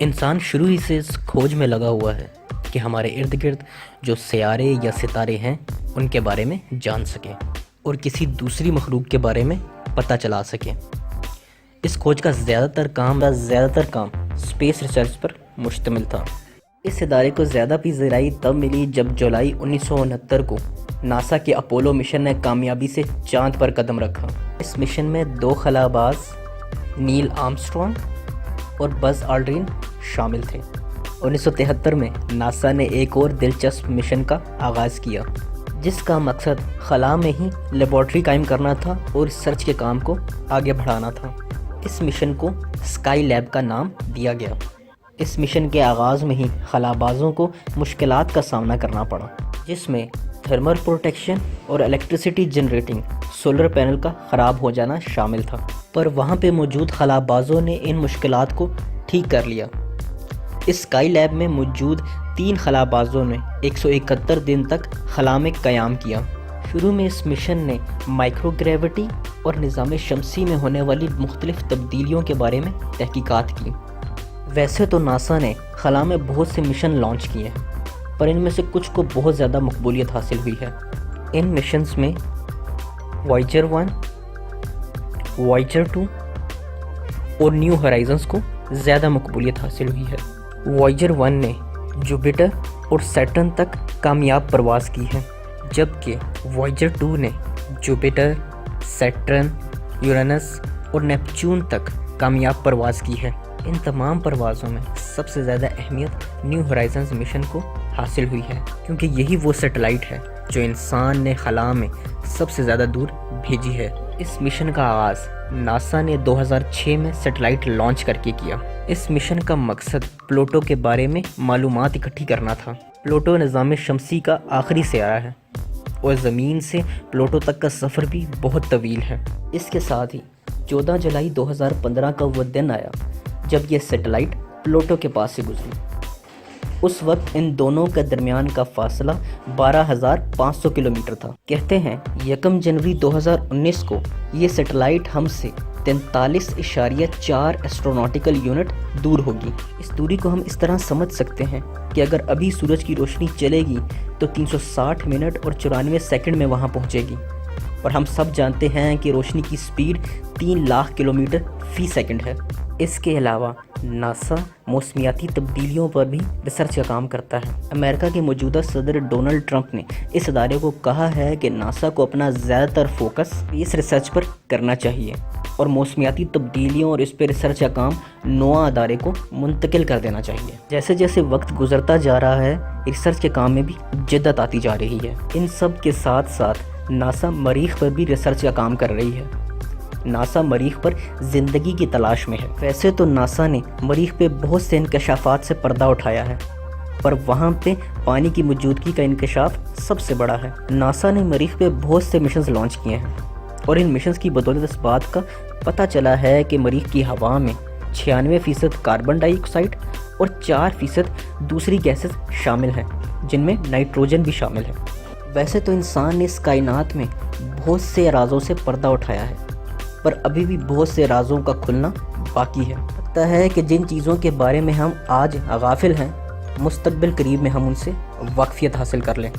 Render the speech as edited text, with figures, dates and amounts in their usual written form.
انسان شروع ہی سے اس کھوج میں لگا ہوا ہے کہ ہمارے ارد گرد جو سیارے یا ستارے ہیں ان کے بارے میں جان سکیں اور کسی دوسری مخلوق کے بارے میں پتہ چلا سکیں۔ اس کھوج کا زیادہ تر کام اسپیس ریسرچ پر مشتمل تھا۔ اس ادارے کو زیادہ پذیرائی تب ملی جب جولائی 1969 کو ناسا کے اپولو مشن نے کامیابی سے چاند پر قدم رکھا۔ اس مشن میں 2 خلا باز نیل آرمسٹرانگ اور بز آلڈرن شامل تھے۔ 1973 میں ناسا نے ایک اور دلچسپ مشن کا آغاز کیا جس کا مقصد خلا میں ہی لیبارٹری قائم کرنا تھا اور ریسرچ کے کام کو آگے بڑھانا تھا۔ اس مشن کو اسکائی لیب کا نام دیا گیا۔ اس مشن کے آغاز میں ہی خلا بازوں کو مشکلات کا سامنا کرنا پڑا، جس میں تھرمل پروٹیکشن اور الیکٹریسٹی جنریٹنگ سولر پینل کا خراب ہو جانا شامل تھا، پر وہاں پہ موجود خلا بازوں نے ان مشکلات کو ٹھیک کر لیا۔ اس اسکائی لیب میں موجود 3 خلا بازوں نے 171 دن تک خلا میں قیام کیا۔ شروع میں اس مشن نے مائکرو گریوٹی اور نظام شمسی میں ہونے والی مختلف تبدیلیوں کے بارے میں تحقیقات کی۔ ویسے تو ناسا نے خلا میں بہت سے مشن لانچ کیے ہیں، پر ان میں سے کچھ کو بہت زیادہ مقبولیت حاصل ہوئی ہے۔ ان مشنز میں وائجر 1، وائجر 2 اور نیو ہورائزنز کو زیادہ مقبولیت حاصل ہوئی ہے۔ وائجر 1 نے جوپیٹر اور سیٹرن تک کامیاب پرواز کی ہے، جبکہ وائجر 2 نے جوپیٹر، سیٹرن، یورینس اور نیپچون تک کامیاب پرواز کی ہے۔ ان تمام پروازوں میں سب سے زیادہ اہمیت نیو ہورائزنز مشن کو حاصل ہوئی ہے، کیونکہ یہی وہ سیٹلائٹ ہے جو انسان نے خلا میں سب سے زیادہ دور بھیجی ہے۔ اس مشن کا آغاز ناسا نے 2006 میں سیٹلائٹ لانچ کر کے کیا۔ اس مشن کا مقصد پلوٹو کے بارے میں معلومات اکٹھی کرنا تھا۔ پلوٹو نظام شمسی کا آخری سیارہ ہے اور زمین سے پلوٹو تک کا سفر بھی بہت طویل ہے۔ اس کے ساتھ ہی 14 جولائی 2015 کا وہ دن آیا جب یہ سیٹلائٹ پلوٹو کے پاس سے گزری۔ اس وقت ان دونوں کے درمیان کا فاصلہ 12,500 کلومیٹر تھا۔ کہتے ہیں 1 جنوری 2019 کو یہ سیٹلائٹ ہم سے 43.4 ایسٹروناٹیکل یونٹ دور ہوگی۔ اس دوری کو ہم اس طرح سمجھ سکتے ہیں کہ اگر ابھی سورج کی روشنی چلے گی تو 360 منٹ اور 94 سیکنڈ میں وہاں پہنچے گی، اور ہم سب جانتے ہیں کہ روشنی کی سپیڈ 3 لاکھ کلومیٹر فی سیکنڈ ہے۔ اس کے علاوہ ناسا موسمیاتی تبدیلیوں پر بھی ریسرچ کا کام کرتا ہے۔ امریکہ کے موجودہ صدر ڈونلڈ ٹرمپ نے اس ادارے کو کہا ہے کہ ناسا کو اپنا زیادہ تر فوکس اس ریسرچ پر کرنا چاہیے اور موسمیاتی تبدیلیوں اور اس پہ ریسرچ کا کام نوا ادارے کو منتقل کر دینا چاہیے۔ جیسے جیسے وقت گزرتا جا رہا ہے، ریسرچ کے کام میں بھی جدت آتی جا رہی ہے۔ ان سب کے ساتھ ساتھ ناسا مریخ پر بھی ریسرچ کا کام کر رہی ہے۔ ناسا مریخ پر زندگی کی تلاش میں ہے۔ ویسے تو ناسا نے مریخ پہ بہت سے انکشافات سے پردہ اٹھایا ہے، پر وہاں پہ پانی کی موجودگی کا انکشاف سب سے بڑا ہے۔ ناسا نے مریخ پہ بہت سے مشنز لانچ کیے ہیں، اور ان مشنز کی بدولت اس بات کا پتہ چلا ہے کہ مریخ کی ہوا میں 96% کاربن ڈائی آکسائڈ اور 4% دوسری گیسز شامل ہیں، جن میں نائٹروجن بھی شامل ہے۔ ویسے تو انسان نے اس کائنات میں بہت سے رازوں سے پردہ اٹھایا ہے، پر ابھی بھی بہت سے رازوں کا کھلنا باقی ہے۔ لگتا ہے کہ جن چیزوں کے بارے میں ہم آج غافل ہیں، مستقبل قریب میں ہم ان سے واقفیت حاصل کر لیں۔